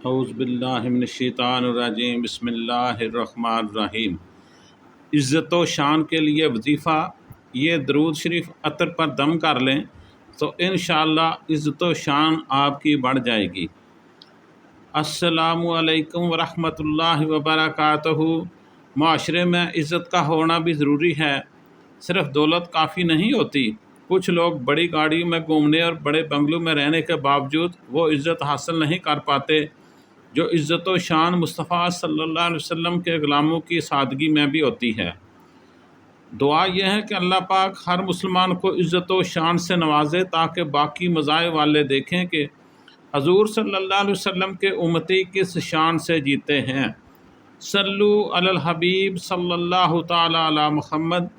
اعوذ باللہ من الشیطان الرجیم بسم اللہ الرحمن الرحیم۔ عزت و شان کے لیے وظیفہ یہ درود شریف عطر پر دم کر لیں تو انشاءاللہ عزت و شان آپ کی بڑھ جائے گی۔ السلام علیکم ورحمۃ اللہ وبرکاتہ۔ معاشرے میں عزت کا ہونا بھی ضروری ہے، صرف دولت کافی نہیں ہوتی۔ کچھ لوگ بڑی گاڑیوں میں گھومنے اور بڑے بنگلوں میں رہنے کے باوجود وہ عزت حاصل نہیں کر پاتے جو عزت و شان مصطفیٰ صلی اللہ علیہ وسلم کے غلاموں کی سادگی میں بھی ہوتی ہے۔ دعا یہ ہے کہ اللہ پاک ہر مسلمان کو عزت و شان سے نوازے تاکہ باقی مزاح والے دیکھیں کہ حضور صلی اللہ علیہ وسلم کے امتی کس شان سے جیتے ہیں۔ صلو علی الحبیب صلی اللہ تعالی علی محمد۔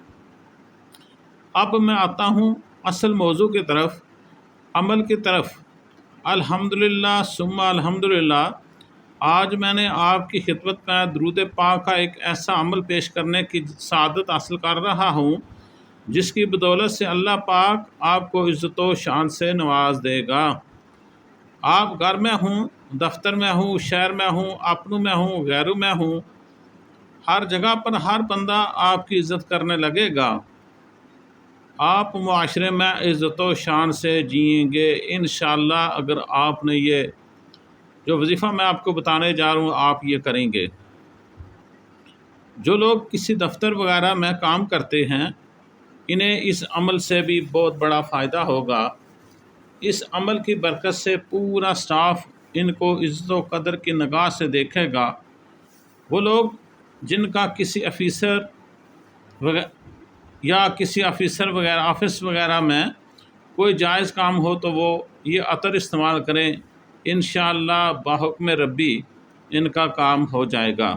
اب میں آتا ہوں اصل موضوع کی طرف، عمل کی طرف۔ الحمدللہ ثم الحمدللہ، آج میں نے آپ کی خدمت میں درود پاک کا ایک ایسا عمل پیش کرنے کی سعادت حاصل کر رہا ہوں جس کی بدولت سے اللہ پاک آپ کو عزت و شان سے نواز دے گا۔ آپ گھر میں ہوں، دفتر میں ہوں، شہر میں ہوں، اپنوں میں ہوں، غیروں میں ہوں، ہر جگہ پر ہر بندہ آپ کی عزت کرنے لگے گا۔ آپ معاشرے میں عزت و شان سے جئیں گے انشاءاللہ اگر آپ نے یہ جو وظیفہ میں آپ کو بتانے جا رہا ہوں آپ یہ کریں گے۔ جو لوگ کسی دفتر وغیرہ میں کام کرتے ہیں انہیں اس عمل سے بھی بہت بڑا فائدہ ہوگا۔ اس عمل کی برکت سے پورا سٹاف ان کو عزت و قدر کی نگاہ سے دیکھے گا۔ وہ لوگ جن کا کسی آفس وغیرہ آفس وغیرہ میں کوئی جائز کام ہو تو وہ یہ عطر استعمال کریں، انشاءاللہ بحکم ربی ان کا کام ہو جائے گا۔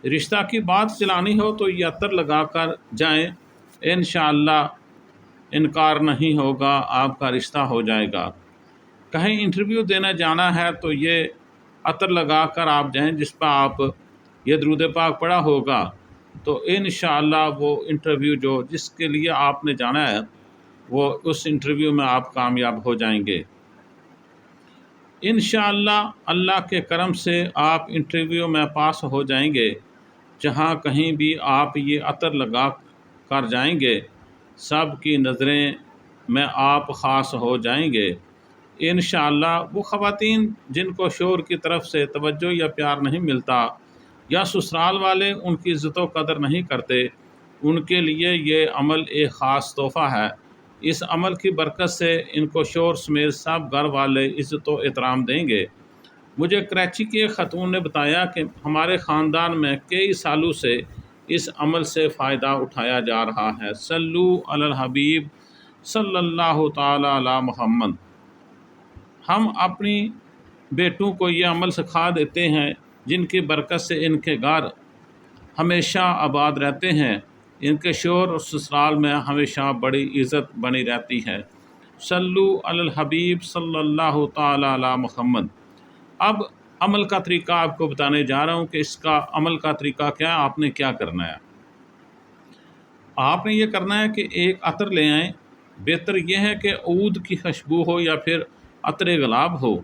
رشتہ کی بات چلانی ہو تو یہ عطر لگا کر جائیں، انشاءاللہ انکار نہیں ہوگا، آپ کا رشتہ ہو جائے گا۔ کہیں انٹرویو دینے جانا ہے تو یہ عطر لگا کر آپ جائیں جس پر آپ یہ درود پاک پڑھا ہوگا تو انشاءاللہ وہ انٹرویو جس کے لیے آپ نے جانا ہے وہ اس انٹرویو میں آپ کامیاب ہو جائیں گے۔ انشاءاللہ اللہ کے کرم سے آپ انٹرویو میں پاس ہو جائیں گے۔ جہاں کہیں بھی آپ یہ عطر لگا کر جائیں گے سب کی نظریں میں آپ خاص ہو جائیں گے۔ انشاءاللہ وہ خواتین جن کو شوہر کی طرف سے توجہ یا پیار نہیں ملتا یا سسرال والے ان کی عزت و قدر نہیں کرتے ان کے لیے یہ عمل ایک خاص تحفہ ہے۔ اس عمل کی برکت سے ان کو شوہر سمیت سب گھر والے عزت و احترام دیں گے۔ مجھے کراچی کی ایک خاتون نے بتایا کہ ہمارے خاندان میں کئی سالوں سے اس عمل سے فائدہ اٹھایا جا رہا ہے۔ صلو علی الحبیب صلی اللہ تعالی علی محمد۔ ہم اپنی بیٹوں کو یہ عمل سکھا دیتے ہیں جن کی برکت سے ان کے گھر ہمیشہ آباد رہتے ہیں، ان کے شوہر اور سسرال میں ہمیشہ بڑی عزت بنی رہتی ہے۔ صلو علی الحبیب صلی اللہ تعالی علی محمد۔ اب عمل کا طریقہ آپ کو بتانے جا رہا ہوں کہ اس کا عمل کا طریقہ کیا ہے، آپ نے کیا کرنا ہے۔ آپ نے یہ کرنا ہے کہ ایک عطر لے آئیں، بہتر یہ ہے کہ عود کی خوشبو ہو یا پھر عطر گلاب ہو۔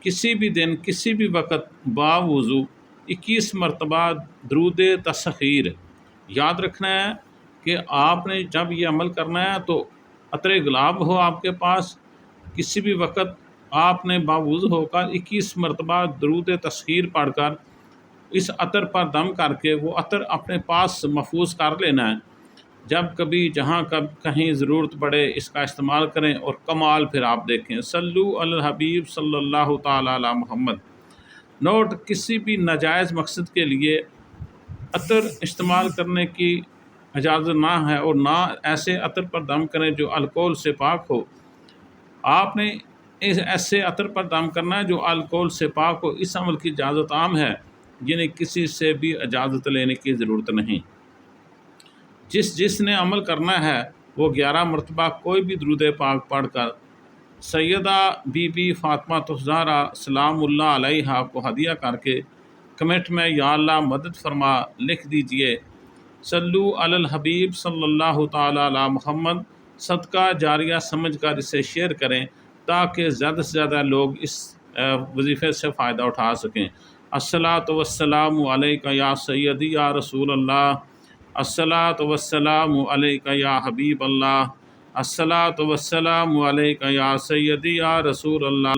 کسی بھی دن کسی بھی وقت باوضو 21 مرتبہ درود تسخیر یاد رکھنا ہے کہ آپ نے جب یہ عمل کرنا ہے تو عطر گلاب ہو آپ کے پاس، کسی بھی وقت آپ نے باوضو ہو کر 21 مرتبہ درود تسخیر پڑھ کر اس عطر پر دم کر کے وہ عطر اپنے پاس محفوظ کر لینا ہے۔ جب کبھی جہاں کہیں ضرورت پڑے اس کا استعمال کریں اور کمال پھر آپ دیکھیں۔ صلو علی الحبیب صلی اللہ تعالی علی محمد۔ نوٹ: کسی بھی ناجائز مقصد کے لیے عطر استعمال کرنے کی اجازت نہ ہے اور نہ ایسے عطر پر دم کریں جو الکوہل سے پاک ہو۔ آپ نے ایسے عطر پر دم کرنا ہے جو الکوہل سے پاک ہو۔ اس عمل کی اجازت عام ہے، یعنی کسی سے بھی اجازت لینے کی ضرورت نہیں۔ جس نے عمل کرنا ہے وہ 11 مرتبہ کوئی بھی درود پاک پڑھ کر سیدہ بی بی فاطمہ الزہرا سلام اللہ علیہا کو ہدیہ کر کے کمنٹ میں یا اللہ مدد فرما لکھ دیجئے۔ صلو علی الحبیب صلی اللہ تعالی علی محمد۔ صدقہ جاریہ سمجھ کر اسے شیئر کریں تاکہ زیادہ سے زیادہ لوگ اس وظیفے سے فائدہ اٹھا سکیں۔ الصلاۃ والسلام علیک یا سیدی یا رسول اللہ، الصلاۃ والسلام علیک یا حبیب اللہ، الصلاۃ والسلام علیک یا سیدی یا رسول اللہ۔